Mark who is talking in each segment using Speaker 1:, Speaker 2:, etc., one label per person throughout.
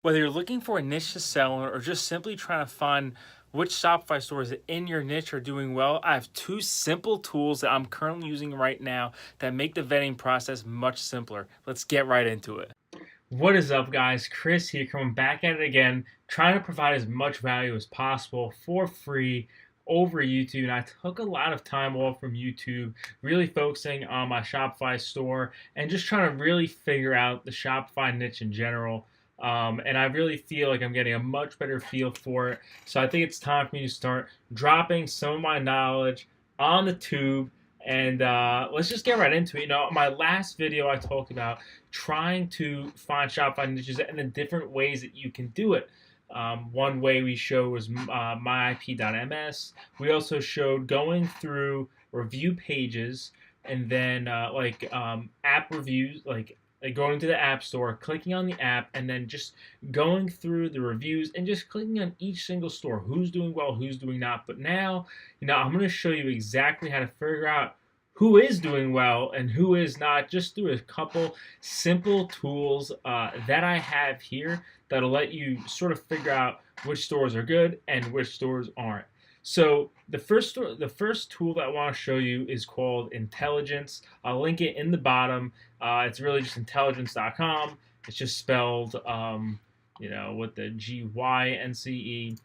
Speaker 1: Whether you're looking for a niche to sell in or just simply trying to find which Shopify stores in your niche are doing well, I have two simple tools that I'm currently using right now that make the vetting process much simpler. Let's get right into it. What is up, guys? Chris here, coming back at it again, trying to provide as much value as possible for free over YouTube. And I took a lot of time off from YouTube, really focusing on my Shopify store and just trying to really figure out the Shopify niche in general. And I really feel like I'm getting a much better feel for it. So I think it's time for me to start dropping some of my knowledge on the tube. And let's just get right into it. My last video I talked about trying to find Shopify niches and the different ways that you can do it. One way we showed was myip.ms. We also showed going through review pages and then app reviews, like going to the app store, clicking on the app, and then just going through the reviews and just clicking on each single store, who's doing well, who's doing not. But now, I'm going to show you exactly how to figure out who is doing well and who is not, just through a couple simple tools that I have here that'll let you sort of figure out which stores are good and which stores aren't. So the first tool that I want to show you is called Intelligynce. I'll link it in the bottom. It's really just intelligynce.com. It's just spelled, with the Gynce.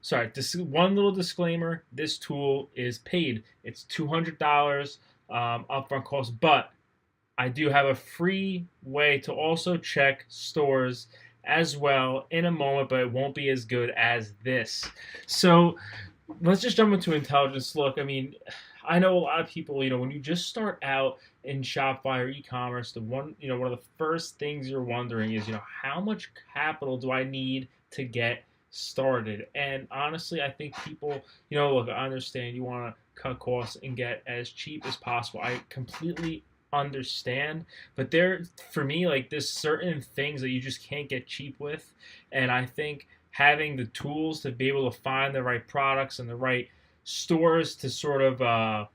Speaker 1: Sorry, one little disclaimer. This tool is paid. It's $200 upfront cost, but I do have a free way to also check stores as well in a moment, but it won't be as good as this. So let's just jump into Intelligynce. Look, I know a lot of people, when you just start out in Shopify or e-commerce, one of the first things you're wondering is, how much capital do I need to get started? And honestly, I think people, look, I understand you want to cut costs and get as cheap as possible. I completely understand, but for me, like, there's certain things that you just can't get cheap with, and I think having the tools to be able to find the right products and the right stores to sort of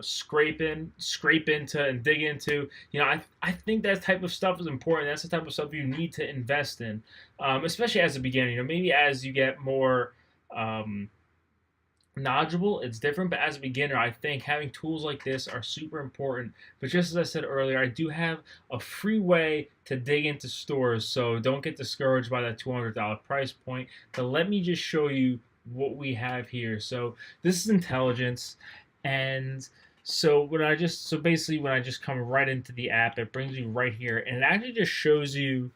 Speaker 1: scrape into and dig into. I think that type of stuff is important. That's the type of stuff you need to invest in, especially as a beginner. Maybe as you get more knowledgeable, it's different, but as a beginner, I think having tools like this are super important. But just as I said earlier, I do have a free way to dig into stores, so don't get discouraged by that $200 price point. But let me just show you what we have here. So this is Intelligynce, and basically when I just come right into the app, it brings you right here, and it actually just shows you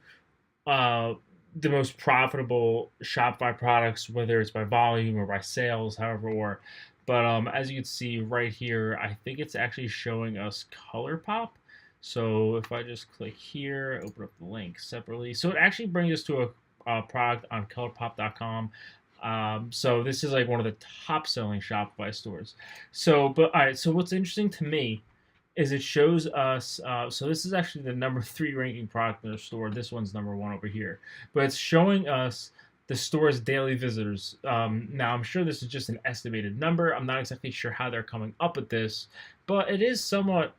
Speaker 1: the most profitable Shopify products, whether it's by volume or by sales, however. But as you can see right here, I think it's actually showing us ColourPop. So if I just click here, open up the link separately, so it actually brings us to a product on ColourPop.com. So this is like one of the top selling Shopify stores. All right. So what's interesting to me is it shows us, so this is actually the number 3 ranking product in the store. This one's number 1 over here. But it's showing us the store's daily visitors. Now, I'm sure this is just an estimated number. I'm not exactly sure how they're coming up with this, but it is somewhat,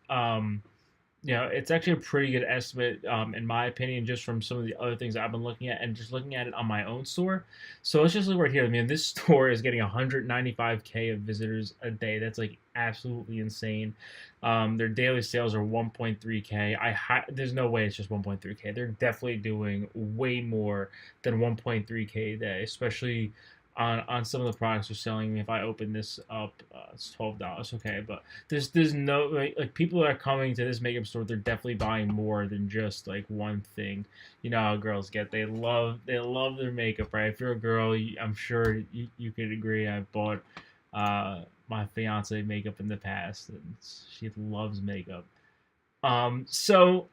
Speaker 1: it's actually a pretty good estimate, in my opinion, just from some of the other things I've been looking at and just looking at it on my own store. So let's just look right here. This store is getting 195K of visitors a day. That's like absolutely insane. Their daily sales are 1.3K. There's no way it's just 1.3K. They're definitely doing way more than 1.3K a day, especially on some of the products they're selling. If I open this up, it's $12. Okay, but there's no like people that are coming to this makeup store, they're definitely buying more than just like one thing. You know how girls get, they love their makeup, right? If you're a girl, I'm sure you could agree. I've bought my fiance makeup in the past, and she loves makeup. So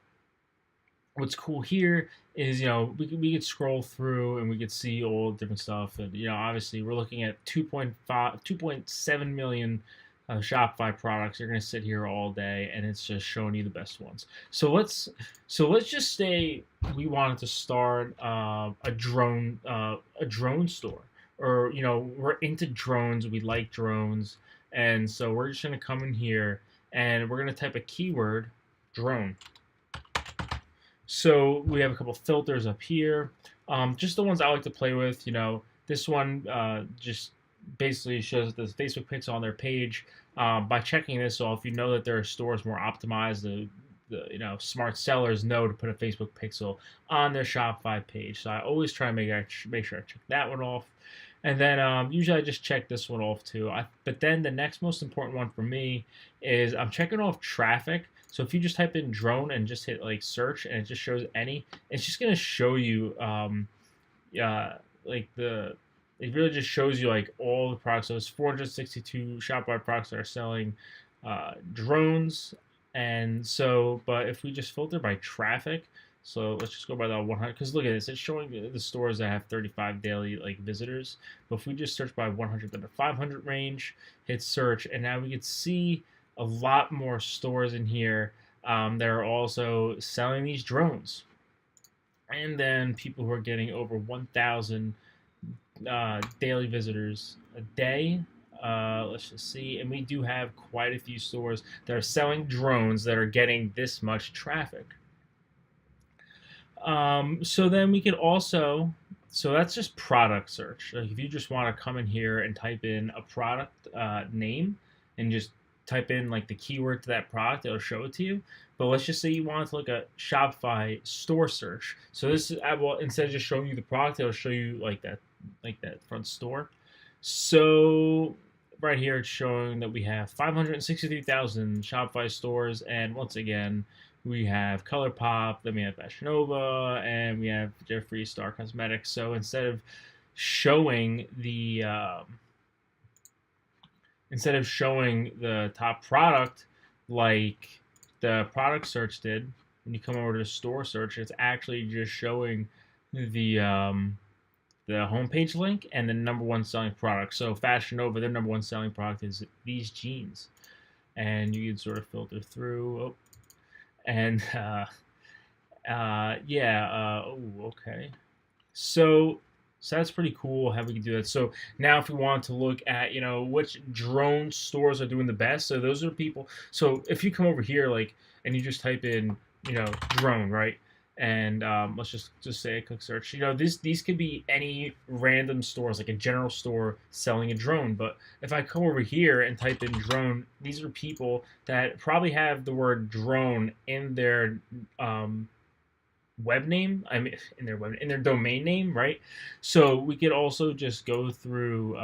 Speaker 1: what's cool here is, we could scroll through and we could see all different stuff, and obviously we're looking at 2.7 million Shopify products. You're gonna sit here all day, and it's just showing you the best ones. So let's just say we wanted to start a drone store, or we're into drones. We like drones, and so we're just gonna come in here and we're gonna type a keyword, drone. So we have a couple filters up here, just the ones I like to play with. This one just basically shows the Facebook pixel on their page. By checking this off, you know that their store is more optimized. The smart sellers know to put a Facebook pixel on their Shopify page. So I always try and make sure I check that one off. And then usually I just check this one off too. But then the next most important one for me is I'm checking off traffic. So if you just type in drone and just hit like search and it just shows any, it's just gonna show you like it really just shows you like all the products. So it's 462 Shopify products that are selling drones. And so, but if we just filter by traffic, so let's just go by the 100, because look at this, it's showing the stores that have 35 daily like visitors. But if we just search by 100 to the 500 range, hit search, and now we can see a lot more stores in here that are also selling these drones. And then people who are getting over 1,000 daily visitors a day. Let's just see. And we do have quite a few stores that are selling drones that are getting this much traffic. So then we could also, so that's just product search. Like if you just want to come in here and type in a product name and just type in like the keyword to that product, it'll show it to you. But let's just say you want to look at Shopify store search. So this is, well, instead of just showing you the product, it'll show you like that front store. So right here it's showing that we have 563,000 Shopify stores, and once again we have ColourPop, then we have Fashion Nova, and we have Jeffree Star Cosmetics. So instead of showing the top product like the product search did, when you come over to the store search, it's actually just showing the homepage link and the number one selling product. So Fashion Nova, their number one selling product is these jeans, and you can sort of filter through. Oh, and okay. So that's pretty cool how we can do that. So now if we want to look at, which drone stores are doing the best, so those are people. So if you come over here, like, and you just type in, drone, right? And let's just say a quick search. These could be any random stores, like a general store selling a drone. But if I come over here and type in drone, these are people that probably have the word drone in their web name. I mean, in their domain name, right? So we could also just go through,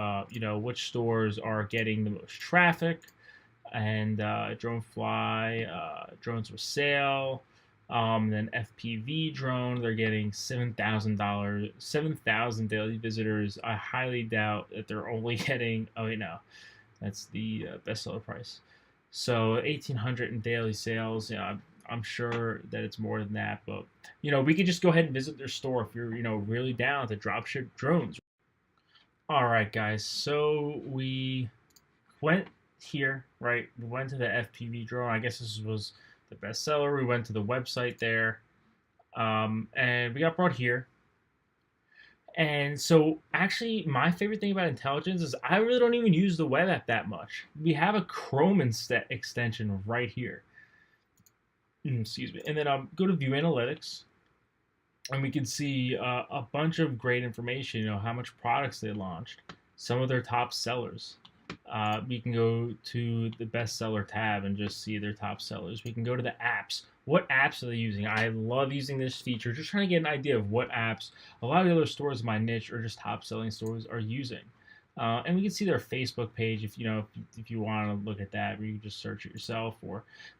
Speaker 1: which stores are getting the most traffic, and Dronefly, drones for sale. Then FPV drone, they're getting $7,000, 7,000 daily visitors. I highly doubt that they're only getting. Oh wait, no, that's the bestseller price. So 1,800 in daily sales. I'm sure that it's more than that, but we could just go ahead and visit their store if you're really down to dropship drones. All right, guys. So we went here, right? We went to the FPV drone. I guess this was the bestseller. We went to the website there, and we got brought here. And so actually my favorite thing about Intelligynce is I really don't even use the web app that much. We have a Chrome extension right here. Excuse me. And then go to view analytics, and we can see a bunch of great information, how much products they launched, some of their top sellers. We can go to the bestseller tab and just see their top sellers. We can go to the apps. What apps are they using? I love using this feature, just trying to get an idea of what apps a lot of the other stores in my niche or just top selling stores are using. And we can see their Facebook page if you want to look at that, or you can just search it yourself.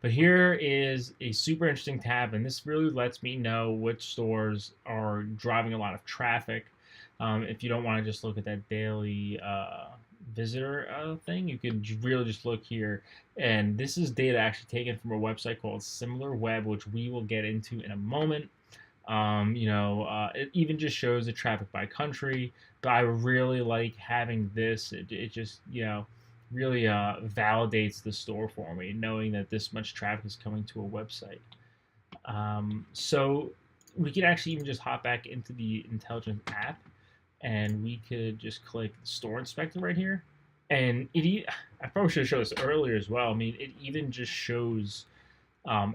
Speaker 1: But here is a super interesting tab, and this really lets me know which stores are driving a lot of traffic. If you don't want to just look at that daily visitor thing, you can really just look here, and this is data actually taken from a website called SimilarWeb, which we will get into in a moment. It even just shows the traffic by country, but I really like having this. It just really validates the store for me, knowing that this much traffic is coming to a website. So we could actually even just hop back into the Intelligynce app, and we could just click Store Inspector right here. And I probably should have showed this earlier as well. I mean, it even just shows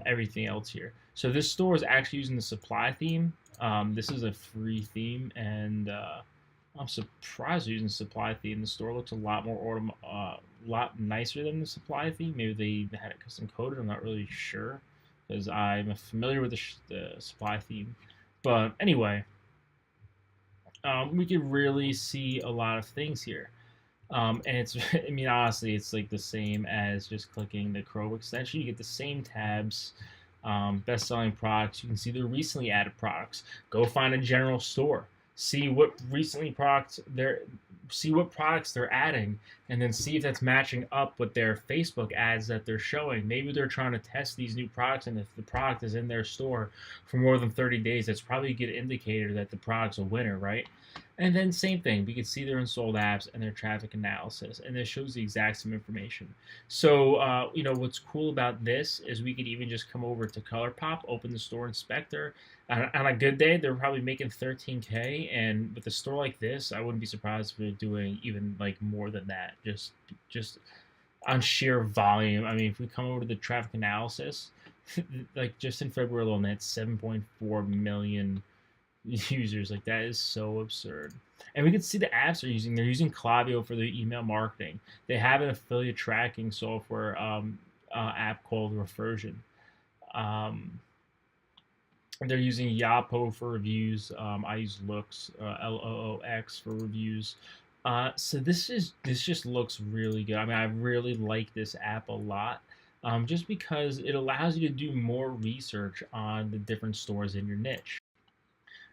Speaker 1: everything else here. So this store is actually using the supply theme. This is a free theme, and I'm surprised they're using the supply theme. The store looks a lot more lot nicer than the supply theme. Maybe they had it custom coded. I'm not really sure because I'm familiar with the supply theme. But anyway, we can really see a lot of things here. And it's, I mean, honestly, it's like the same as just clicking the Chrome extension. You get the same tabs, best-selling products. You can see the recently added products. Go find a general store. See what products they're adding, and then see if that's matching up with their Facebook ads that they're showing. Maybe they're trying to test these new products, and if the product is in their store for more than 30 days, that's probably a good indicator that the product's a winner, right? And then same thing, we can see their installed apps and their traffic analysis, and this shows the exact same information. So, what's cool about this is we could even just come over to ColorPop, open the store inspector. On a good day, they're probably making 13K, and with a store like this, I wouldn't be surprised if they're doing even like more than that, just on sheer volume. I mean, if we come over to the traffic analysis, like just in February alone, that's 7.4 million users. Like, that is so absurd. And we can see the apps they're using Klaviyo for their email marketing. They have an affiliate tracking software app called Refersion. They're using Yapo for reviews. I use Loox, Loox for reviews. So this just looks really good. I mean, I really like this app a lot. Just because it allows you to do more research on the different stores in your niche.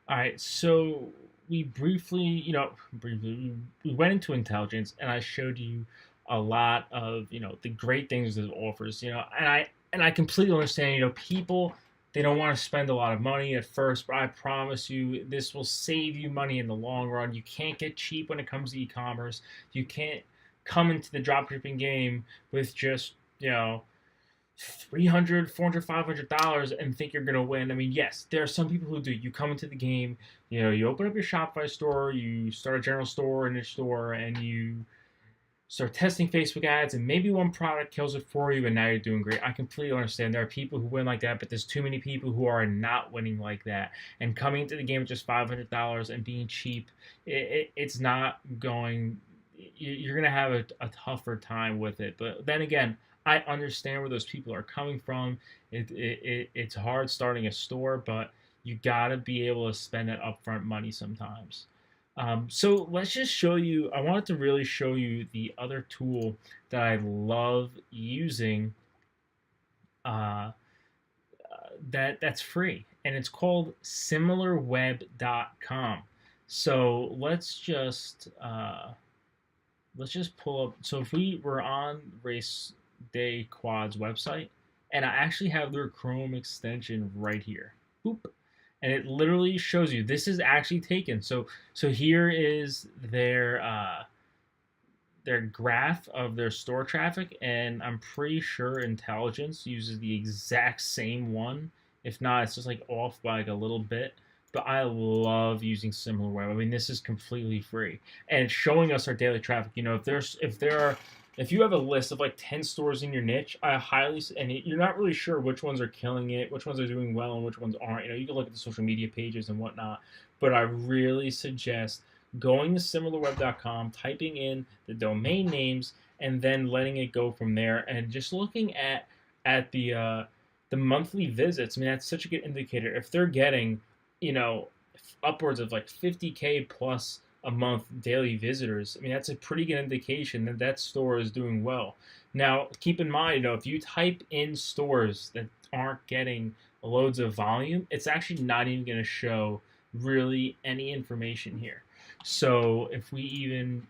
Speaker 1: All right, so we briefly we went into Intelligynce, and I showed you a lot of the great things that it offers. And I completely understand. People, they don't want to spend a lot of money at first, but I promise you, this will save you money in the long run. You can't get cheap when it comes to e-commerce. You can't come into the dropshipping game with just $300, $400, $500 and think you're gonna win. I mean, yes, there are some people who do. You come into the game, you open up your Shopify store, you start a general store, a niche store, and you start testing Facebook ads, and maybe one product kills it for you, and now you're doing great. I completely understand. There are people who win like that, but there's too many people who are not winning like that. And coming into the game with just $500 and being cheap, it's not going. You're gonna have a tougher time with it. But then again, I understand where those people are coming from. It's hard starting a store, but you gotta be able to spend that upfront money sometimes. So let's just show you. I wanted to really show you the other tool that I love using. That's free, and it's called SimilarWeb.com. So let's just pull up. So if we were on Race Day Quad's website, and I actually have their Chrome extension right here. Boop. And it literally shows you this is actually taken. So here is their graph of their store traffic, and I'm pretty sure Intelligynce uses the exact same one. If not, it's just like off by like a little bit. But I love using SimilarWeb. I mean, this is completely free, and it's showing us our daily traffic. If you have a list of like 10 stores in your niche, and you're not really sure which ones are killing it, which ones are doing well, and which ones aren't. You can look at the social media pages and whatnot, but I really suggest going to SimilarWeb.com, typing in the domain names, and then letting it go from there, and just looking at the monthly visits. I mean, that's such a good indicator. If they're getting, upwards of like 50K plus a month daily visitors, I mean, that's a pretty good indication that that store is doing well. Now, keep in mind, if you type in stores that aren't getting loads of volume, it's actually not even going to show really any information here. So if we even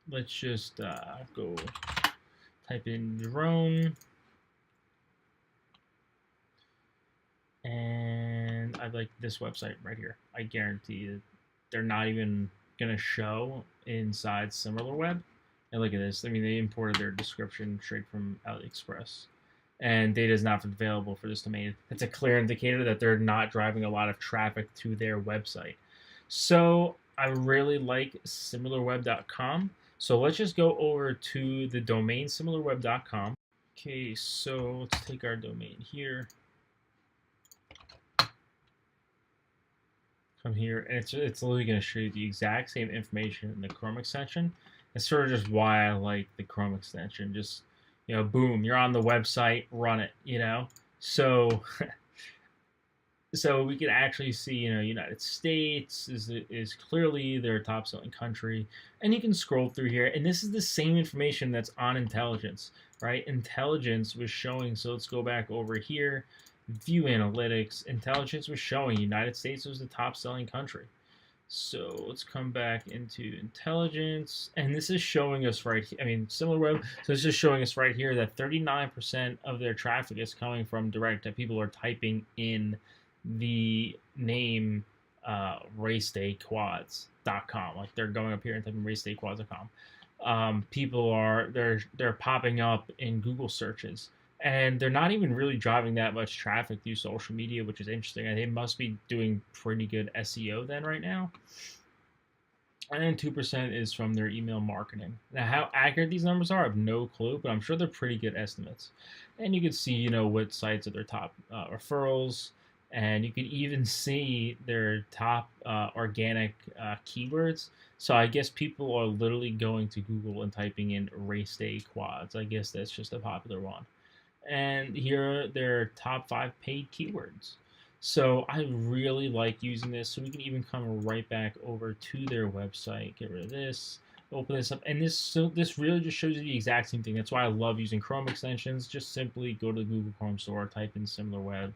Speaker 1: let's just go type in drone, and I like this website right here. I guarantee you they're not even going to show inside SimilarWeb. And look at this. I mean, they imported their description straight from AliExpress. And data is not available for this domain. That's a clear indicator that they're not driving a lot of traffic to their website. So I really like SimilarWeb.com. So let's just go over to the domain SimilarWeb.com. Okay, so let's take our domain here. Come here, and it's literally going to show you the exact same information in the Chrome extension. It's sort of just why I like the Chrome extension. Just, boom, you're on the website, run it, So so we can actually see, United States is clearly their top selling country, and you can scroll through here, and this is the same information that's on Intelligynce, right? Intelligynce was showing, so let's go back over here, view analytics. Intelligynce was showing United States was the top selling country. So let's come back into Intelligynce, and this is showing us right here. I mean, SimilarWeb. So this is showing us right here that 39% of their traffic is coming from direct. That people are typing in the name racedayquads.com. Like they're going up here and typing racedayquads.com. People are they're popping up in Google searches. And they're not even really driving that much traffic through social media, which is interesting. And they must be doing pretty good SEO then right now. And then 2% is from their email marketing. Now, how accurate these numbers are, I have no clue, but I'm sure they're pretty good estimates. And you can see, what sites are their top referrals. And you can even see their top organic keywords. So I guess people are literally going to Google and typing in race day quads. I guess that's just a popular one. And here are their top 5 paid keywords. So I really like using this. So we can even come right back over to their website, get rid of this, open this up, and this really just shows you the exact same thing. That's why I love using Chrome extensions. Just simply go to the Google Chrome store, type in SimilarWeb,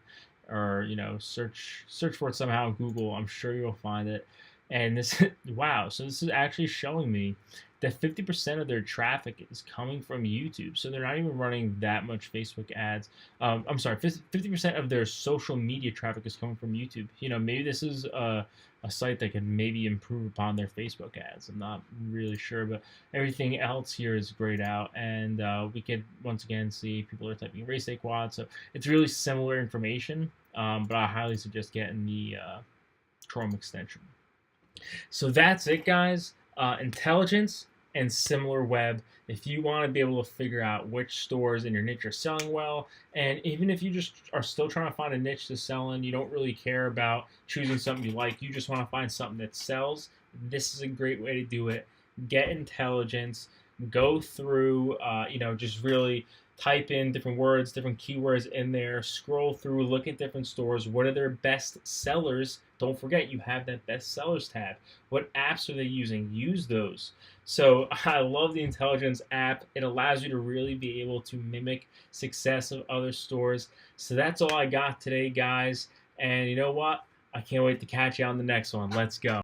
Speaker 1: or search for it somehow in Google. I'm sure you'll find it. And this, wow, so this is actually showing me that 50% of their traffic is coming from YouTube. So they're not even running that much Facebook ads. I'm sorry, 50% of their social media traffic is coming from YouTube. Maybe this is a site that could maybe improve upon their Facebook ads. I'm not really sure, but everything else here is grayed out. And we could, once again, see people are typing race day quad. So it's really similar information, but I highly suggest getting the Chrome extension. So that's it, guys. Intelligynce and SimilarWeb. If you want to be able to figure out which stores in your niche are selling well, and even if you just are still trying to find a niche to sell in, you don't really care about choosing something you like, you just want to find something that sells, this is a great way to do it. Get Intelligynce, go through, just really type in different words, different keywords in there, scroll through, look at different stores. What are their best sellers? Don't forget, you have that best sellers tab. What apps are they using? Use those. So I love the Intelligynce app. It allows you to really be able to mimic success of other stores. So that's all I got today, guys. And you know what? I can't wait to catch you on the next one. Let's go.